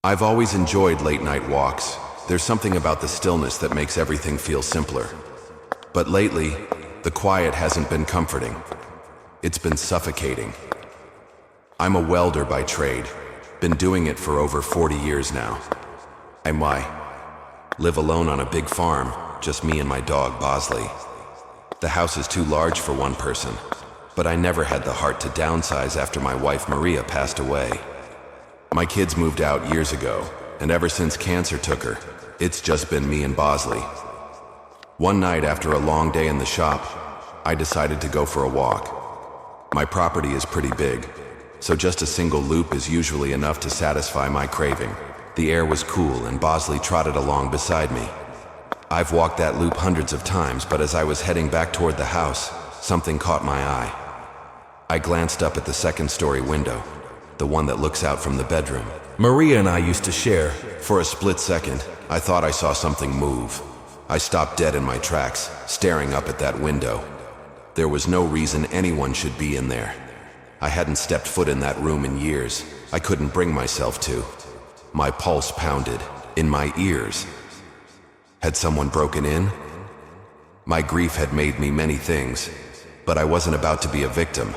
I've always enjoyed late-night walks. There's something about the stillness that makes everything feel simpler. But lately, the quiet hasn't been comforting. It's been suffocating. I'm a welder by trade. Been doing it for over 40 years now. Live alone on a big farm, just me and my dog, Bosley. The house is too large for one person, but I never had the heart to downsize after my wife Maria passed away. My kids moved out years ago, and ever since cancer took her, it's just been me and Bosley. One night after a long day in the shop, I decided to go for a walk. My property is pretty big, so just a single loop is usually enough to satisfy my craving. The air was cool and Bosley trotted along beside me. I've walked that loop hundreds of times, but as I was heading back toward the house, something caught my eye. I glanced up at the second-story window, the one that looks out from the bedroom Maria and I used to share. For a split second, I thought I saw something move. I stopped dead in my tracks, staring up at that window. There was no reason anyone should be in there. I hadn't stepped foot in that room in years. I couldn't bring myself to. My pulse pounded, in my ears. Had someone broken in? My grief had made me many things, but I wasn't about to be a victim.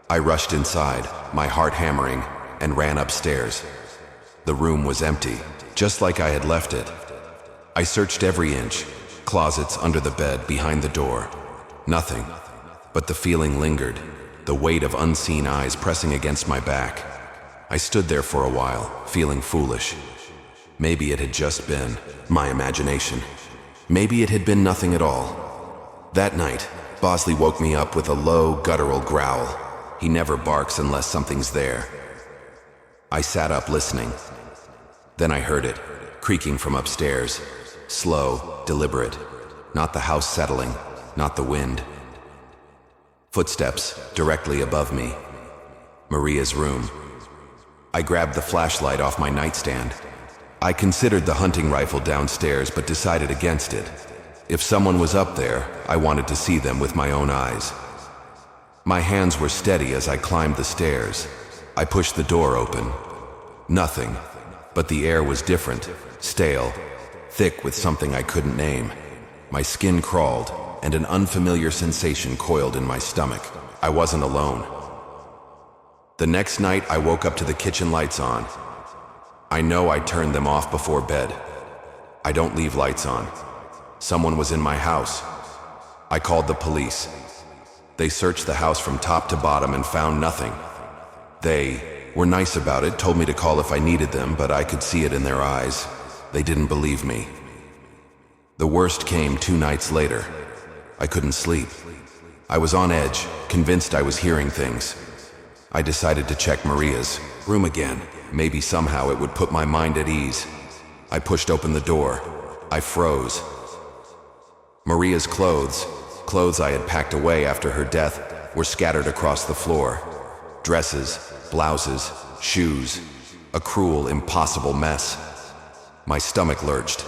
I rushed inside, my heart hammering, and ran upstairs. The room was empty, just like I had left it. I searched every inch, closets, under the bed, behind the door. Nothing, but the feeling lingered, the weight of unseen eyes pressing against my back. I stood there for a while, feeling foolish. Maybe it had just been my imagination. Maybe it had been nothing at all. That night, Bosley woke me up with a low, guttural growl. He never barks unless something's there. I sat up listening. Then I heard it, creaking from upstairs. Slow, deliberate. Not the house settling, not the wind. Footsteps directly above me. Maria's room. I grabbed the flashlight off my nightstand. I considered the hunting rifle downstairs, but decided against it. If someone was up there, I wanted to see them with my own eyes. My hands were steady as I climbed the stairs. I pushed the door open. Nothing, but the air was different, stale, thick with something I couldn't name. My skin crawled, and an unfamiliar sensation coiled in my stomach. I wasn't alone. The next night, I woke up to the kitchen lights on. I know I turned them off before bed. I don't leave lights on. Someone was in my house. I called the police. They searched the house from top to bottom and found nothing. They were nice about it, told me to call if I needed them, but I could see it in their eyes. They didn't believe me. The worst came 2 nights later. I couldn't sleep. I was on edge, convinced I was hearing things. I decided to check Maria's room again. Maybe somehow it would put my mind at ease. I pushed open the door. I froze. Maria's clothes I had packed away after her death, were scattered across the floor. Dresses, blouses, shoes. A cruel, impossible mess. My stomach lurched.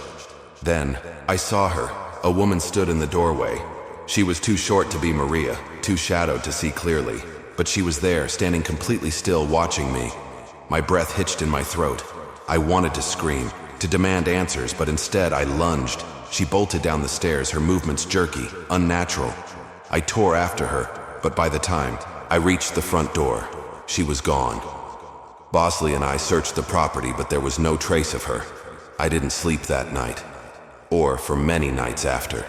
Then, I saw her. A woman stood in the doorway. She was too short to be Maria, too shadowed to see clearly. But she was there, standing completely still, watching me. My breath hitched in my throat. I wanted to scream, to demand answers, but instead I lunged. She bolted down the stairs, her movements jerky, unnatural. I tore after her, but by the time I reached the front door, she was gone. Bosley and I searched the property, but there was no trace of her. I didn't sleep that night, or for many nights after.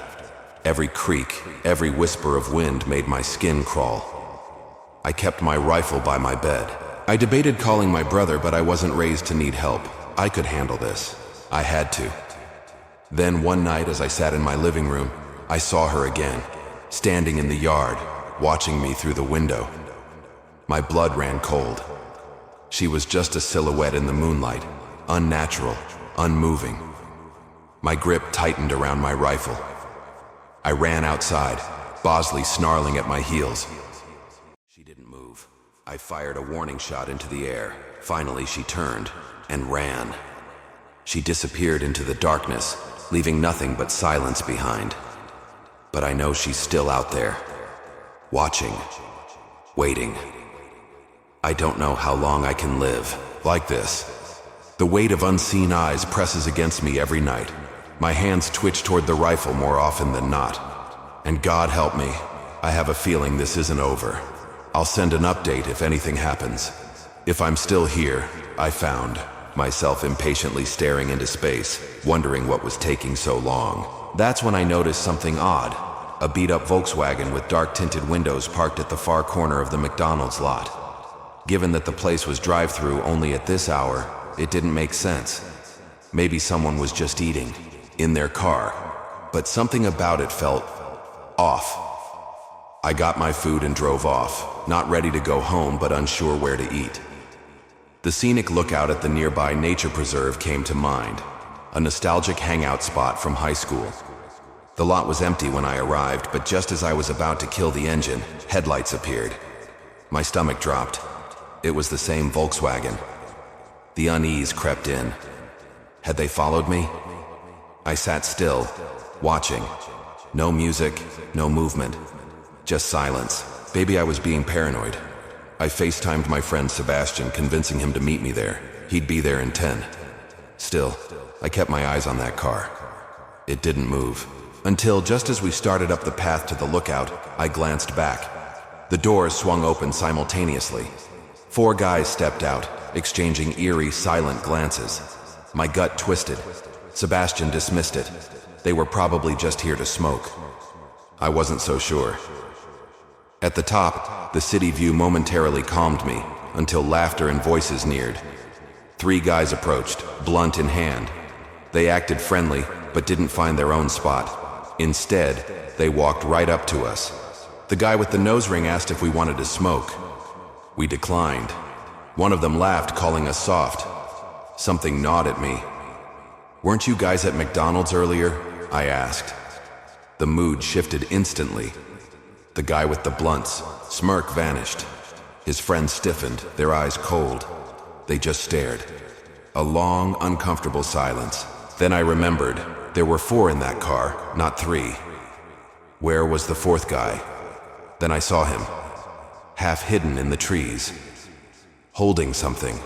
Every creak, every whisper of wind made my skin crawl. I kept my rifle by my bed. I debated calling my brother, but I wasn't raised to need help. I could handle this. I had to. Then one night, as I sat in my living room, I saw her again, standing in the yard, watching me through the window. My blood ran cold. She was just a silhouette in the moonlight, unnatural, unmoving. My grip tightened around my rifle. I ran outside, Bosley snarling at my heels. She didn't move. I fired a warning shot into the air. Finally, she turned and ran. She disappeared into the darkness, leaving nothing but silence behind. But I know she's still out there, watching, waiting. I don't know how long I can live like this. The weight of unseen eyes presses against me every night. My hands twitch toward the rifle more often than not. And God help me, I have a feeling this isn't over. I'll send an update if anything happens. If I'm still here, I found myself impatiently staring into space, wondering what was taking so long. That's when I noticed something odd. A beat-up Volkswagen with dark-tinted windows parked at the far corner of the McDonald's lot. Given that the place was drive-through only at this hour, it didn't make sense. Maybe someone was just eating in their car, but something about it felt off. I got my food and drove off, not ready to go home but unsure where to eat. The scenic lookout at the nearby nature preserve came to mind, a nostalgic hangout spot from high school. The lot was empty when I arrived, but just as I was about to kill the engine, headlights appeared. My stomach dropped. It was the same Volkswagen. The unease crept in. Had they followed me? I sat still, watching. No music, no movement, just silence. Maybe I was being paranoid. I FaceTimed my friend Sebastian, convincing him to meet me there. He'd be there in 10. Still, I kept my eyes on that car. It didn't move. Until just as we started up the path to the lookout, I glanced back. The doors swung open simultaneously. 4 guys stepped out, exchanging eerie, silent glances. My gut twisted. Sebastian dismissed it. They were probably just here to smoke. I wasn't so sure. At the top, the city view momentarily calmed me, until laughter and voices neared. 3 guys approached, blunt in hand. They acted friendly, but didn't find their own spot. Instead, they walked right up to us. The guy with the nose ring asked if we wanted to smoke. We declined. One of them laughed, calling us soft. Something gnawed at me. "Weren't you guys at McDonald's earlier?" I asked. The mood shifted instantly. The guy with the blunts smirk vanished. His friends stiffened, their eyes cold. They just stared. A long, uncomfortable silence. Then I remembered, there were 4 in that car, not 3. Where was the 4th guy? Then I saw him, half hidden in the trees, holding something.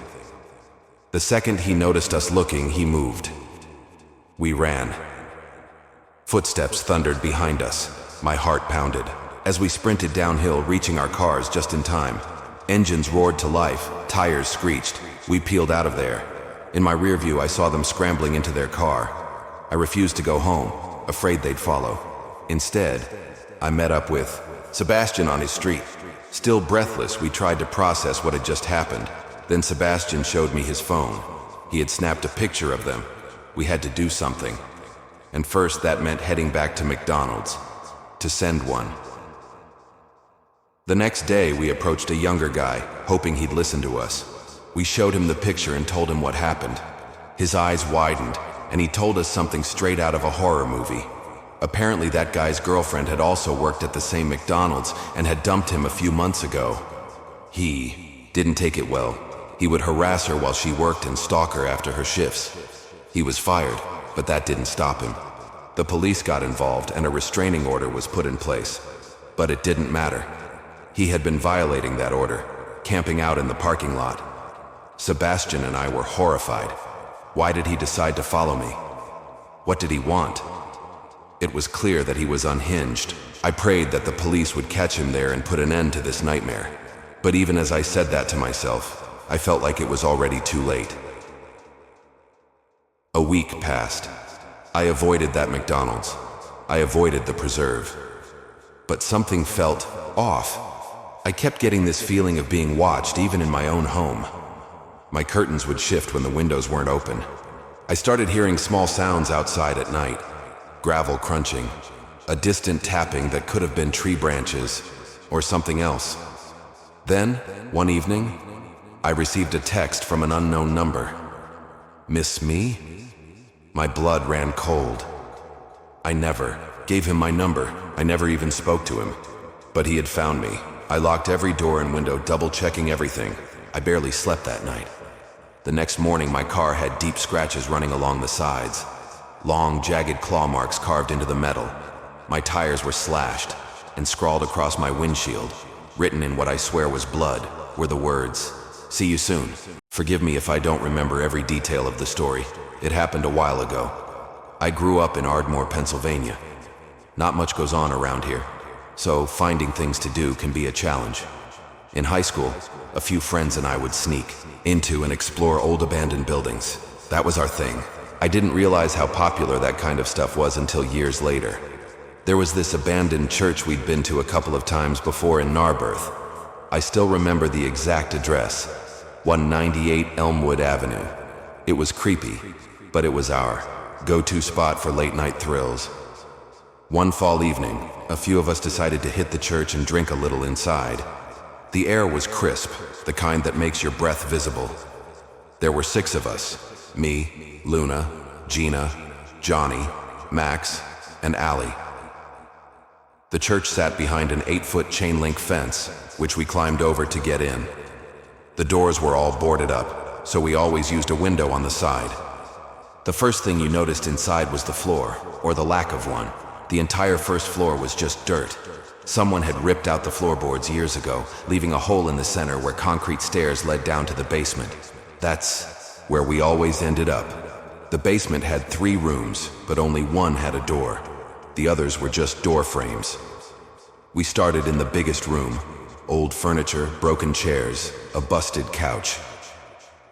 The second he noticed us looking, he moved. We ran. Footsteps thundered behind us. My heart pounded. As we sprinted downhill, reaching our cars just in time. Engines roared to life, tires screeched. We peeled out of there. In my rear view, I saw them scrambling into their car. I refused to go home, afraid they'd follow. Instead, I met up with Sebastian on his street. Still breathless, we tried to process what had just happened. Then Sebastian showed me his phone. He had snapped a picture of them. We had to do something. And first, that meant heading back to McDonald's, to send one. The next day, we approached a younger guy, hoping he'd listen to us. We showed him the picture and told him what happened. His eyes widened, and he told us something straight out of a horror movie. Apparently, that guy's girlfriend had also worked at the same McDonald's and had dumped him a few months ago. He didn't take it well. He would harass her while she worked and stalk her after her shifts. He was fired, but that didn't stop him. The police got involved and a restraining order was put in place. But it didn't matter. He had been violating that order, camping out in the parking lot. Sebastian and I were horrified. Why did he decide to follow me? What did he want? It was clear that he was unhinged. I prayed that the police would catch him there and put an end to this nightmare. But even as I said that to myself, I felt like it was already too late. A week passed. I avoided that McDonald's. I avoided the preserve. But something felt off. I kept getting this feeling of being watched even in my own home. My curtains would shift when the windows weren't open. I started hearing small sounds outside at night. Gravel crunching, a distant tapping that could have been tree branches or something else. Then, one evening, I received a text from an unknown number. Miss me? My blood ran cold. I never gave him my number. I never even spoke to him. But he had found me. I locked every door and window, double-checking everything. I barely slept that night. The next morning, my car had deep scratches running along the sides. Long, jagged claw marks carved into the metal. My tires were slashed, and scrawled across my windshield, written in what I swear was blood, were the words, "See you soon." Forgive me if I don't remember every detail of the story. It happened a while ago. I grew up in Ardmore, Pennsylvania. Not much goes on around here, so finding things to do can be a challenge. In high school, a few friends and I would sneak into and explore old abandoned buildings. That was our thing. I didn't realize how popular that kind of stuff was until years later. There was this abandoned church we'd been to a couple of times before in Narberth. I still remember the exact address, 198 Elmwood Avenue. It was creepy, but it was our go-to spot for late-night thrills. One fall evening, a few of us decided to hit the church and drink a little inside. The air was crisp, the kind that makes your breath visible. There were 6 of us: me, Luna, Gina, Johnny, Max, and Allie. The church sat behind an 8-foot chain-link fence, which we climbed over to get in. The doors were all boarded up, so we always used a window on the side. The first thing you noticed inside was the floor, or the lack of one. The entire first floor was just dirt. Someone had ripped out the floorboards years ago, leaving a hole in the center where concrete stairs led down to the basement. That's where we always ended up. The basement had 3 rooms, but only one had a door. The others were just door frames. We started in the biggest room. Old furniture, broken chairs, a busted couch.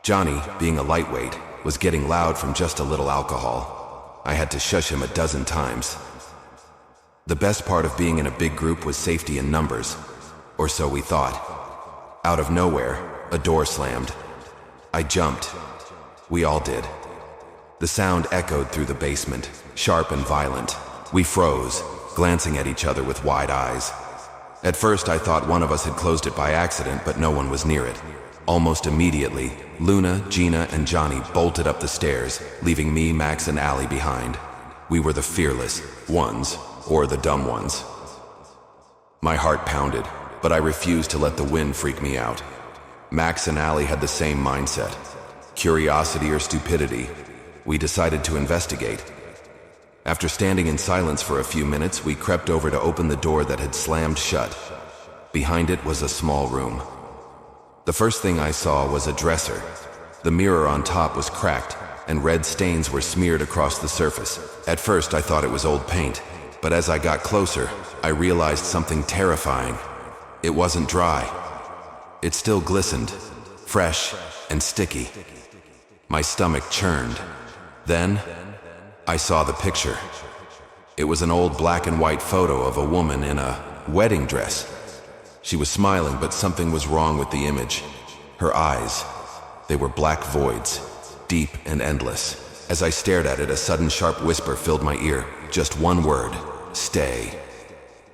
Johnny, being a lightweight, was getting loud from just a little alcohol. I had to shush him a dozen times. The best part of being in a big group was safety in numbers, or so we thought. Out of nowhere, a door slammed. I jumped. We all did. The sound echoed through the basement, sharp and violent. We froze, glancing at each other with wide eyes. At first I thought one of us had closed it by accident, but no one was near it. Almost immediately, Luna, Gina, and Johnny bolted up the stairs, leaving me, Max, and Allie behind. We were the fearless ones, or the dumb ones. My heart pounded, but I refused to let the wind freak me out. Max and Allie had the same mindset. Curiosity or stupidity. We decided to investigate. After standing in silence for a few minutes, we crept over to open the door that had slammed shut. Behind it was a small room. The first thing I saw was a dresser. The mirror on top was cracked, and red stains were smeared across the surface. At first I thought it was old paint, but as I got closer, I realized something terrifying. It wasn't dry. It still glistened, fresh and sticky. My stomach churned. Then, I saw the picture. It was an old black and white photo of a woman in a wedding dress. She was smiling, but something was wrong with the image. Her eyes, they were black voids, deep and endless. As I stared at it, a sudden sharp whisper filled my ear. Just one word: stay.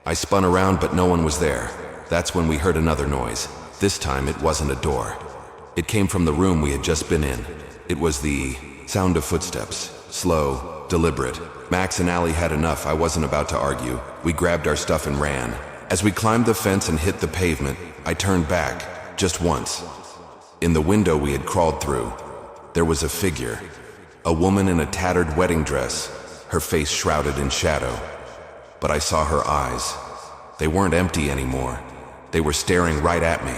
I spun around, but no one was there. That's when we heard another noise. This time it wasn't a door. It came from the room we had just been in. It was the sound of footsteps, slow, deliberate. Max and Allie had enough. I wasn't about to argue. We grabbed our stuff and ran. As we climbed the fence and hit the pavement, I turned back, just once. In the window we had crawled through, there was a figure. A woman in a tattered wedding dress, her face shrouded in shadow. But I saw her eyes. They weren't empty anymore. They were staring right at me.